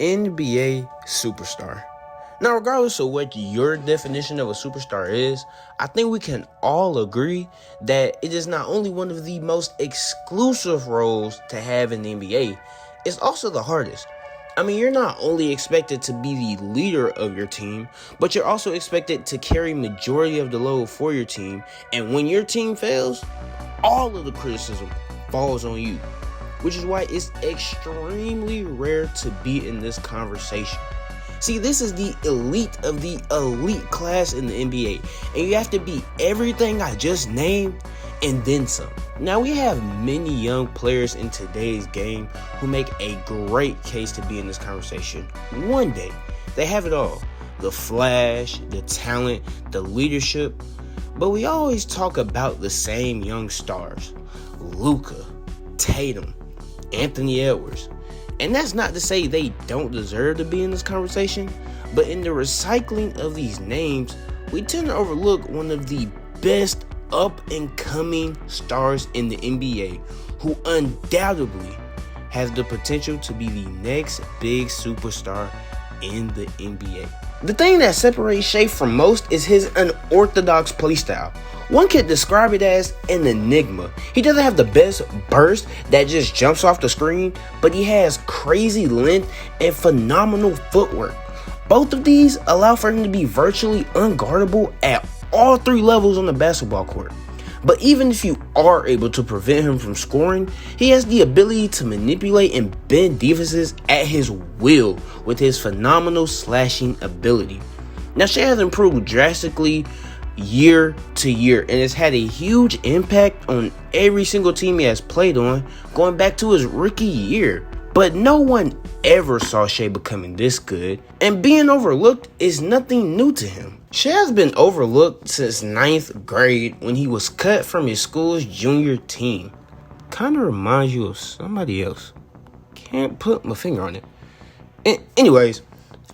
NBA superstar. Now, regardless of what your definition of a superstar is, I think we can all agree that it is not only one of the most exclusive roles to have in the NBA, it's also the hardest. I mean, you're not only expected to be the leader of your team, but you're also expected to carry majority of the load for your team. And when your team fails, all of the criticism falls on you, which is why it's extremely rare to be in this conversation. See, this is the elite of the elite class in the NBA, and you have to be everything I just named and then some. Now, we have many young players in today's game who make a great case to be in this conversation. One day, they have it all: the flash, the talent, the leadership. But we always talk about the same young stars: Luka, Tatum, Anthony Edwards. And that's not to say they don't deserve to be in this conversation, but in the recycling of these names, we tend to overlook one of the best up-and-coming stars in the NBA, who undoubtedly has the potential to be the next big superstar in the NBA. The thing that separates Shai from most is his unorthodox playstyle. One could describe it as an enigma. He doesn't have the best burst that just jumps off the screen, but he has crazy length and phenomenal footwork. Both of these allow for him to be virtually unguardable at all three levels on the basketball court. But even if you are able to prevent him from scoring, he has the ability to manipulate and bend defenses at his will with his phenomenal slashing ability. Now, Shai has improved drastically year to year and has had a huge impact on every single team he has played on, going back to his rookie year. But no one ever saw Shai becoming this good, and being overlooked is nothing new to him. Shai has been overlooked since 9th grade when he was cut from his school's junior team. Kind of reminds you of somebody else. Can't put my finger on it. Anyways,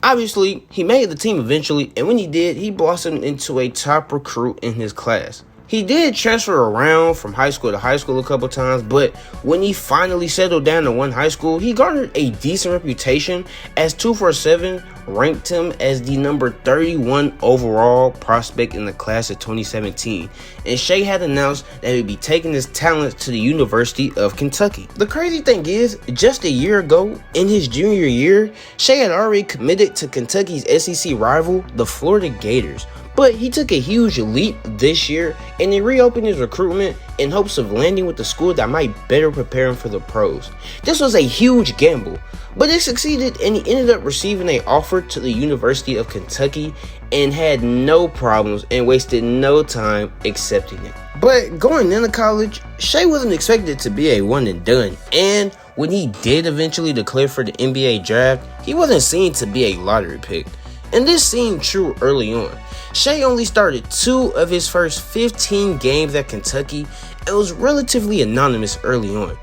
obviously, he made the team eventually, and when he did, he blossomed into a top recruit in his class. He did transfer around from high school to high school a couple times, but when he finally settled down to one high school, he garnered a decent reputation, as 247 ranked him as the number 31 overall prospect in the class of 2017, and Shai had announced that he would be taking his talents to the University of Kentucky. The crazy thing is, just a year ago, in his junior year, Shai had already committed to Kentucky's SEC rival, the Florida Gators. But he took a huge leap this year, and he reopened his recruitment in hopes of landing with a school that might better prepare him for the pros. This was a huge gamble, but it succeeded, and he ended up receiving an offer to the University of Kentucky and had no problems and wasted no time accepting it. But going into college, Shai wasn't expected to be a one and done, and when he did eventually declare for the NBA draft, he wasn't seen to be a lottery pick. And this seemed true early on. Shai only started 2 of his first 15 games at Kentucky and was relatively anonymous early on.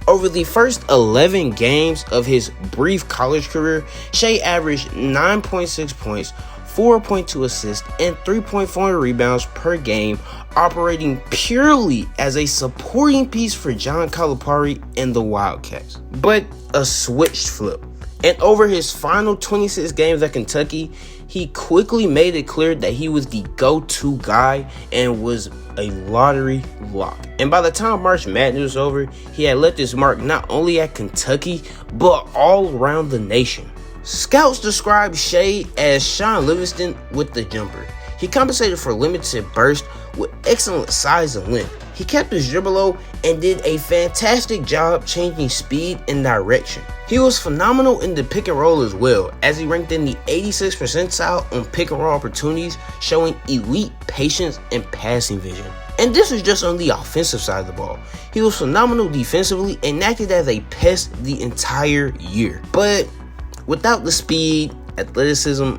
Over the first 11 games of his brief college career, Shai averaged 9.6 points, 4.2 assists, and 3.4 rebounds per game, operating purely as a supporting piece for John Calipari and the Wildcats. But a switch flip, and over his final 26 games at Kentucky, he quickly made it clear that he was the go-to guy and was a lottery lock. And by the time March Madness was over, he had left his mark not only at Kentucky, but all around the nation. Scouts described Shai as Sean Livingston with the jumper. He compensated for limited burst with excellent size and length. He kept his dribble low and did a fantastic job changing speed and direction. He was phenomenal in the pick and roll as well, as he ranked in the 86th percentile on pick and roll opportunities, showing elite patience and passing vision. And this was just on the offensive side of the ball. He was phenomenal defensively and acted as a pest the entire year. But without the speed, athleticism,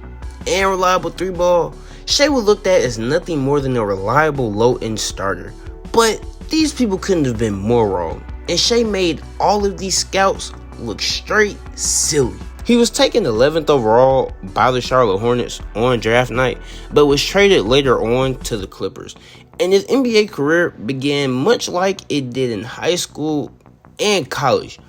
and reliable 3-ball, Shai was looked at as nothing more than a reliable low-end starter. But these people couldn't have been more wrong, and Shai made all of these scouts look straight silly. He was taken 11th overall by the Charlotte Hornets on draft night, but was traded later on to the Clippers. And his NBA career began much like it did in high school and college,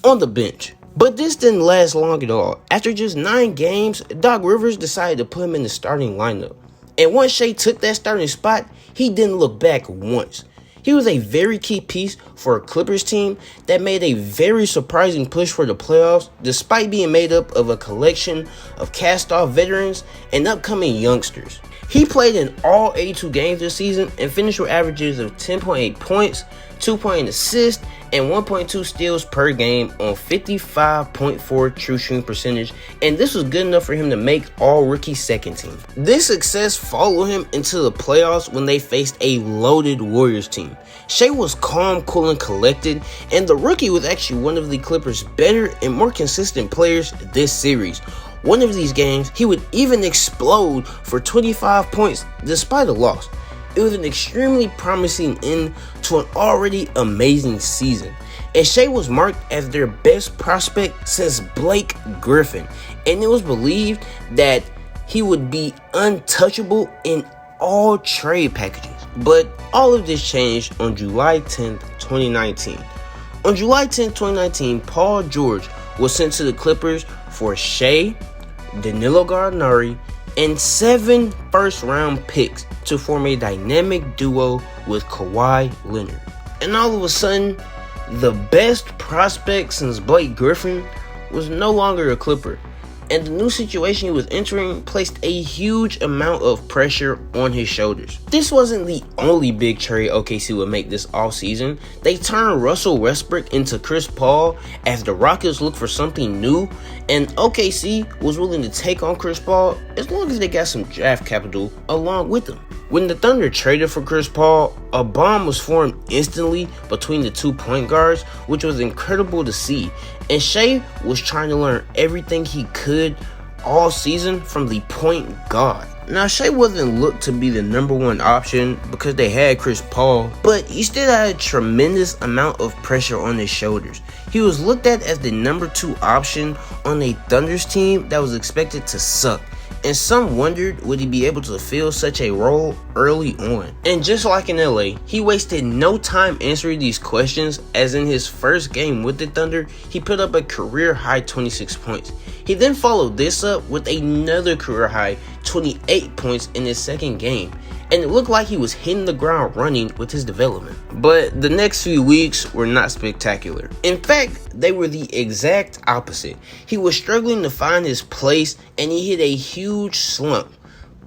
on the bench. But this didn't last long at all. After just 9 games, Doc Rivers decided to put him in the starting lineup. And once Shai took that starting spot, he didn't look back once. He was a very key piece for a Clippers team that made a very surprising push for the playoffs, despite being made up of a collection of cast-off veterans and upcoming youngsters. He played in all 82 games this season and finished with averages of 10.8 points, 2.8 assists, and 1.2 steals per game on 55.4 true shooting percentage, and this was good enough for him to make all-rookie second team. This success followed him into the playoffs when they faced a loaded Warriors team. Shai was calm, cool, and collected, and the rookie was actually one of the Clippers' better and more consistent players this series. One of these games, he would even explode for 25 points despite a loss. It was an extremely promising end to an already amazing season. And Shai was marked as their best prospect since Blake Griffin. And it was believed that he would be untouchable in all trade packages. But all of this changed on July 10th, 2019. On July 10th, 2019, Paul George was sent to the Clippers for Shai, Danilo Gallinari, and 7 first-round picks to form a dynamic duo with Kawhi Leonard. And all of a sudden, the best prospect since Blake Griffin was no longer a Clipper. And the new situation he was entering placed a huge amount of pressure on his shoulders. This wasn't the only big trade OKC would make this offseason. They turned Russell Westbrook into Chris Paul as the Rockets looked for something new, and OKC was willing to take on Chris Paul as long as they got some draft capital along with them. When the Thunder traded for Chris Paul, a bond was formed instantly between the 2 point guards, which was incredible to see. And Shai was trying to learn everything he could all season from the point guard. Now, Shai wasn't looked to be the number 1 option because they had Chris Paul, but he still had a tremendous amount of pressure on his shoulders. He was looked at as the number 2 option on a Thunder's team that was expected to suck. And some wondered, would he be able to fill such a role early on? And just like in LA, he wasted no time answering these questions, as in his first game with the Thunder, he put up a career high 26 points. He then followed this up with another career high 28 points in his second game. And it looked like he was hitting the ground running with his development. But the next few weeks were not spectacular. In fact, they were the exact opposite. He was struggling to find his place and he hit a huge slump.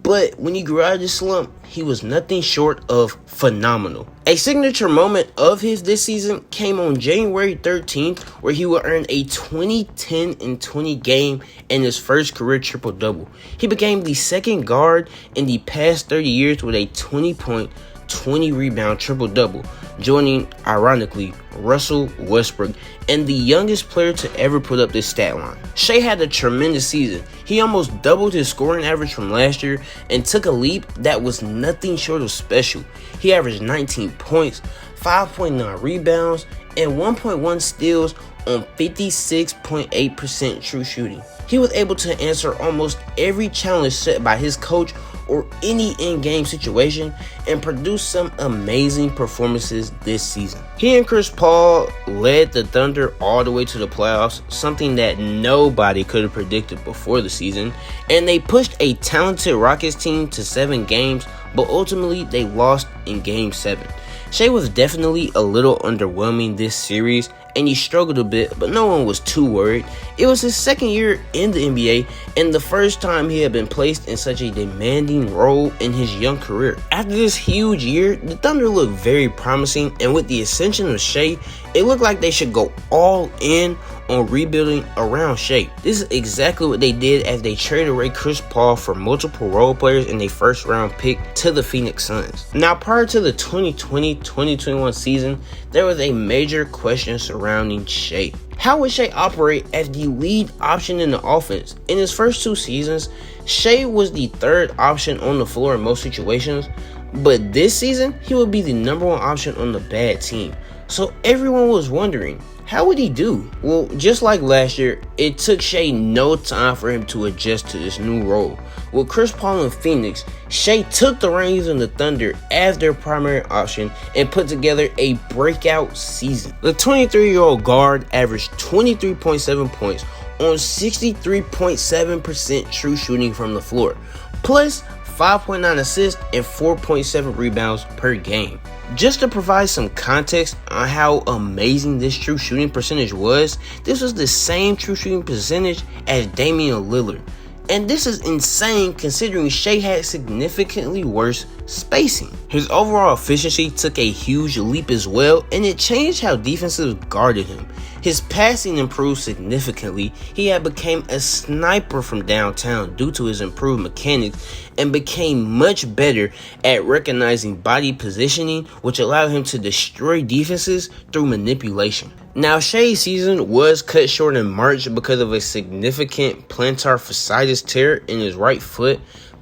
But when he grew out of this slump, he was nothing short of phenomenal. A signature moment of his this season came on January 13th, where he would earn a 20-10-20 game in his first career triple-double. He became the second guard in the past 30 years with a 20-point, 20-rebound triple-double, joining, ironically, Russell Westbrook, and the youngest player to ever put up this stat line. Shai had a tremendous season. He almost doubled his scoring average from last year and took a leap that was nothing short of special. He averaged 19 points, 5.9 rebounds, and 1.1 steals on 56.8% true shooting. He was able to answer almost every challenge set by his coach or any in-game situation and produce some amazing performances this season. He and Chris Paul led the Thunder all the way to the playoffs, something that nobody could have predicted before the season, and they pushed a talented Rockets team to 7 games, but ultimately they lost in Game 7. Shai was definitely a little underwhelming this series, and he struggled a bit, but no one was too worried. It was his second year in the NBA and the first time he had been placed in such a demanding role in his young career. After this huge year, the Thunder looked very promising, and with the ascension of Shai, it looked like they should go all in on rebuilding around Shai. This is exactly what they did as they traded away Chris Paul for multiple role players in their first round pick to the Phoenix Suns. Now, prior to the 2020-2021 season, there was a major question surrounding Shai. How would Shai operate as the lead option in the offense? In his first 2 seasons, Shai was the third option on the floor in most situations, but this season, he would be the number 1 option on the bad team. So everyone was wondering, How would he do? Well, just like last year, it took Shai no time for him to adjust to this new role. With Chris Paul in Phoenix, Shai took the reins on the Thunder as their primary option and put together a breakout season. The 23-year-old guard averaged 23.7 points on 63.7% true shooting from the floor, plus 5.9 assists and 4.7 rebounds per game. Just to provide some context on how amazing this true shooting percentage was, this was the same true shooting percentage as Damian Lillard. And this is insane considering Shai had significantly worse spacing. His overall efficiency took a huge leap as well, and it changed how defenses guarded him. His passing improved significantly. He had become a sniper from downtown due to his improved mechanics and became much better at recognizing body positioning, which allowed him to destroy defenses through manipulation. Now, Shai's season was cut short in March because of a significant plantar fasciitis tear in his right foot,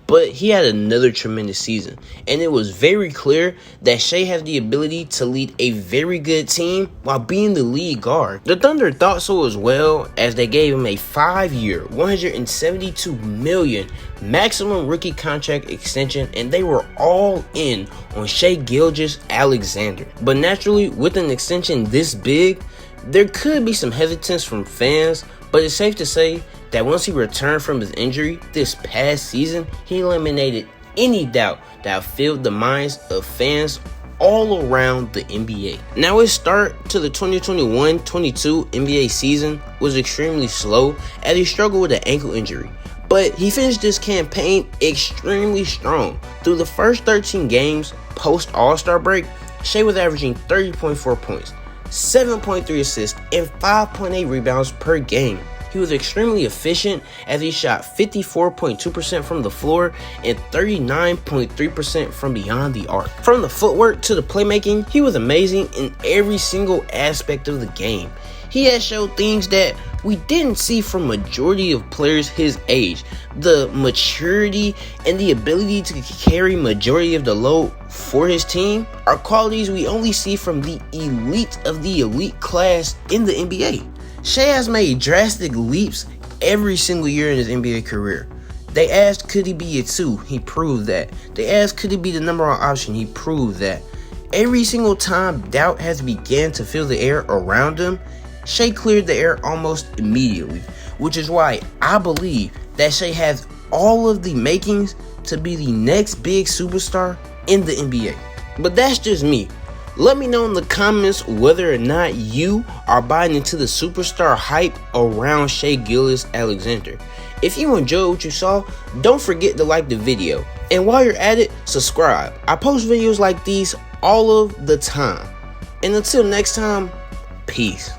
but he had another tremendous season, and it was very clear that Shai has the ability to lead a very good team while being the lead guard. The Thunder thought so as well, as they gave him a 5-year, $172 million maximum rookie contract extension, and they were all in on Shai Gilgeous-Alexander. But naturally, with an extension this big, there could be some hesitance from fans, but it's safe to say that once he returned from his injury this past season, he eliminated any doubt that filled the minds of fans all around the NBA. Now, his start to the 2021-22 NBA season was extremely slow as he struggled with an ankle injury, but he finished this campaign extremely strong. Through the first 13 games post All-Star break, Shai was averaging 30.4 points, 7.3 assists, and 5.8 rebounds per game. He was extremely efficient as he shot 54.2% from the floor and 39.3% from beyond the arc. From the footwork to the playmaking, he was amazing in every single aspect of the game. He has showed things that we didn't see from majority of players his age. The maturity and the ability to carry majority of the load for his team are qualities we only see from the elite of the elite class in the NBA. Shai has made drastic leaps every single year in his NBA career. They asked, could he be a 2? He proved that. They asked, could he be the number 1 option? He proved that. Every single time doubt has begun to fill the air around him, Shai cleared the air almost immediately, which is why I believe that Shai has all of the makings to be the next big superstar in the NBA. But that's just me. Let me know in the comments whether or not you are buying into the superstar hype around Shai Gilgeous-Alexander. If you enjoyed what you saw, don't forget to like the video. And while you're at it, subscribe. I post videos like these all of the time. And until next time, peace.